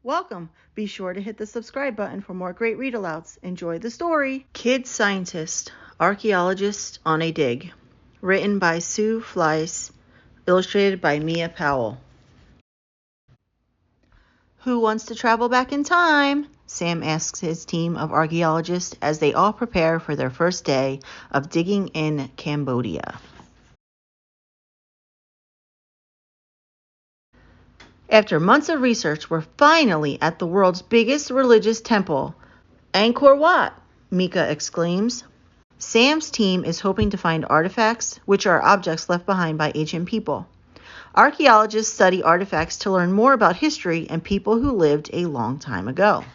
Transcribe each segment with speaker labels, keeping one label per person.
Speaker 1: Welcome. Be sure to hit the subscribe button for more great read-alouds. Enjoy the story. Kid Scientist Archaeologists on a Dig. Written by Sue Fleiss. Illustrated by Mia Powell. Who wants to travel back in time? Sam asks his team of archaeologists as they all prepare for their first day of digging in Cambodia. After months of research, we're finally at the world's biggest religious temple. Angkor Wat, Mika exclaims. Sam's team is hoping to find artifacts, which are objects left behind by ancient people. Archaeologists study artifacts to learn more about history and people who lived a long time ago.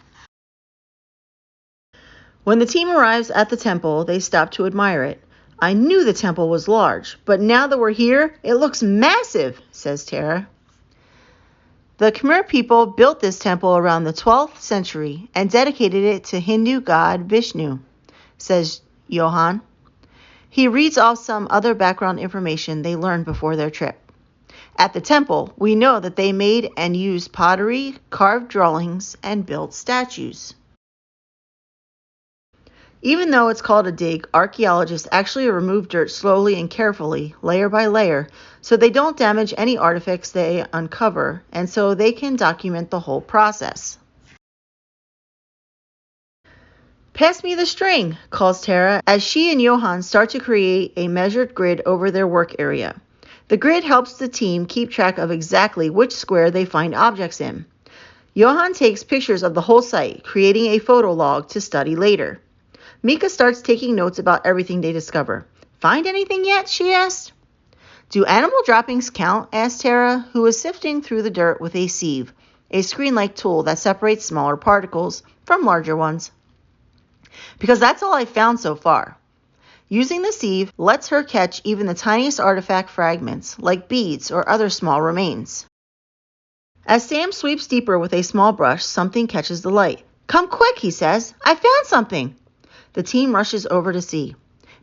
Speaker 1: When the team arrives at the temple, they stop to admire it. I knew the temple was large, but now that we're here, it looks massive, says Tara. The Khmer people built this temple around the 12th century and dedicated it to Hindu god Vishnu, says Johan. He reads off some other background information they learned before their trip. At the temple, we know that they made and used pottery, carved drawings, and built statues. Even though it's called a dig, archaeologists actually remove dirt slowly and carefully, layer by layer, so they don't damage any artifacts they uncover, and so they can document the whole process. Pass me the string, calls Tara, as she and Johan start to create a measured grid over their work area. The grid helps the team keep track of exactly which square they find objects in. Johan takes pictures of the whole site, creating a photo log to study later. Mika starts taking notes about everything they discover. Find anything yet? She asked. Do animal droppings count? Asked Tara, who was sifting through the dirt with a sieve, a screen-like tool that separates smaller particles from larger ones. Because that's all I've found so far. Using the sieve lets her catch even the tiniest artifact fragments, like beads or other small remains. As Sam sweeps deeper with a small brush, something catches the light. Come quick, he says. I found something. The team rushes over to see.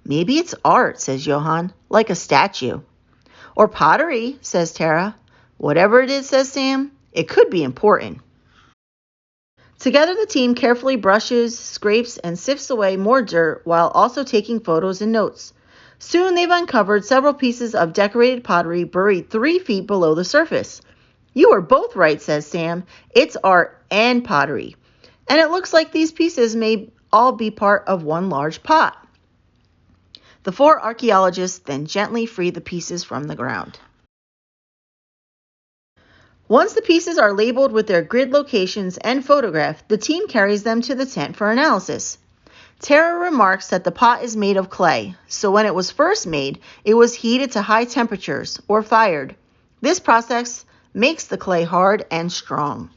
Speaker 1: Maybe it's art, says Johan, like a statue. Or pottery, says Tara. Whatever it is, says Sam, it could be important. Together, the team carefully brushes, scrapes, and sifts away more dirt while also taking photos and notes. Soon they've uncovered several pieces of decorated pottery buried 3 feet below the surface. You were both right, says Sam. It's art and pottery. And it looks like these pieces may all be part of one large pot. The 4 archaeologists then gently free the pieces from the ground. Once the pieces are labeled with their grid locations and photographed, the team carries them to the tent for analysis. Tara remarks that the pot is made of clay, so when it was first made, it was heated to high temperatures or fired. This process makes the clay hard and strong.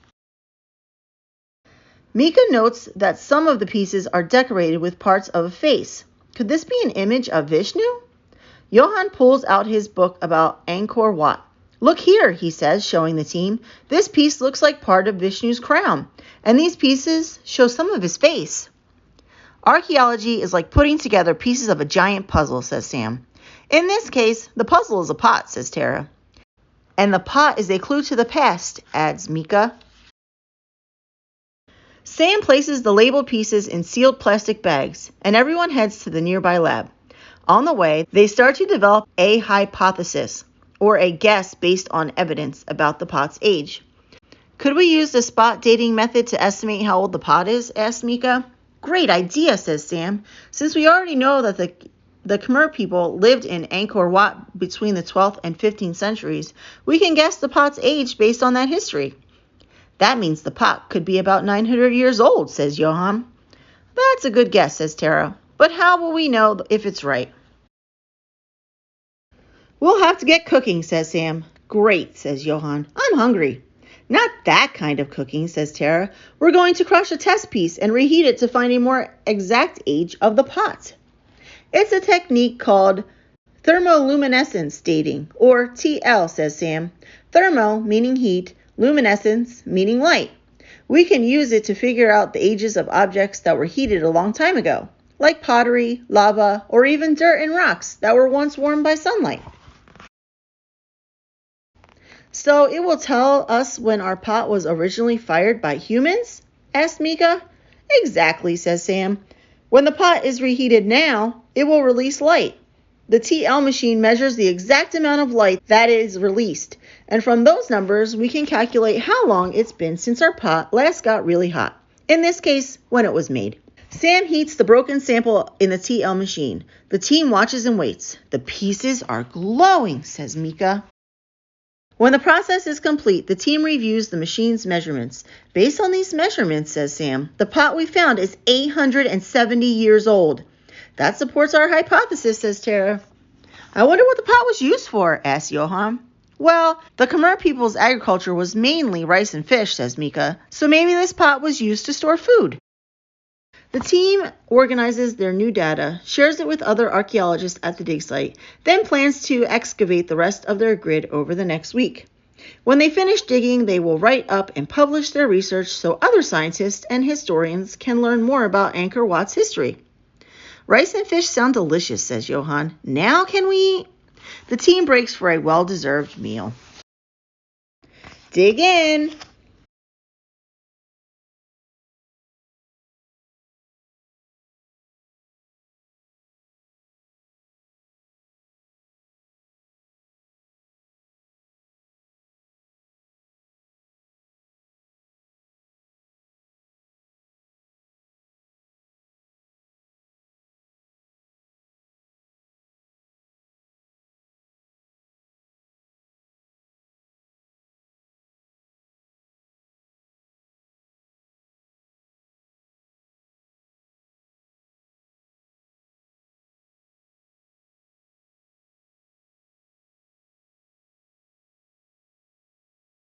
Speaker 1: Mika notes that some of the pieces are decorated with parts of a face. Could this be an image of Vishnu? Johan pulls out his book about Angkor Wat. Look here, he says, showing the team. This piece looks like part of Vishnu's crown, and these pieces show some of his face. Archaeology is like putting together pieces of a giant puzzle, says Sam. In this case, the puzzle is a pot, says Tara. And the pot is a clue to the past, adds Mika. Sam places the labeled pieces in sealed plastic bags, and everyone heads to the nearby lab. On the way, they start to develop a hypothesis, or a guess based on evidence about the pot's age. Could we use the spot dating method to estimate how old the pot is? Asked Mika. Great idea, says Sam. Since we already know that the Khmer people lived in Angkor Wat between the 12th and 15th centuries, we can guess the pot's age based on that history. That means the pot could be about 900 years old, says Johan. That's a good guess, says Tara. But how will we know if it's right? We'll have to get cooking, says Sam. Great, says Johan. I'm hungry. Not that kind of cooking, says Tara. We're going to crush a test piece and reheat it to find a more exact age of the pot. It's a technique called thermoluminescence dating, or TL, says Sam. Thermo meaning heat, luminescence meaning light. We can use it to figure out the ages of objects that were heated a long time ago, like pottery, lava, or even dirt and rocks that were once warmed by sunlight. So it will tell us when our pot was originally fired by humans? Asked Mika. Exactly, says Sam. When the pot is reheated now, it will release light. The TL machine measures the exact amount of light that is released, and from those numbers, we can calculate how long it's been since our pot last got really hot. In this case, when it was made. Sam heats the broken sample in the TL machine. The team watches and waits. The pieces are glowing, says Mika. When the process is complete, the team reviews the machine's measurements. Based on these measurements, says Sam, the pot we found is 870 years old. That supports our hypothesis, says Tara. I wonder what the pot was used for, asked Johan. Well, the Khmer people's agriculture was mainly rice and fish, says Mika, so maybe this pot was used to store food. The team organizes their new data, shares it with other archaeologists at the dig site, then plans to excavate the rest of their grid over the next week. When they finish digging, they will write up and publish their research so other scientists and historians can learn more about Angkor Wat's history. Rice and fish sound delicious, says Johan. Now can we eat? The team breaks for a well-deserved meal. Dig in!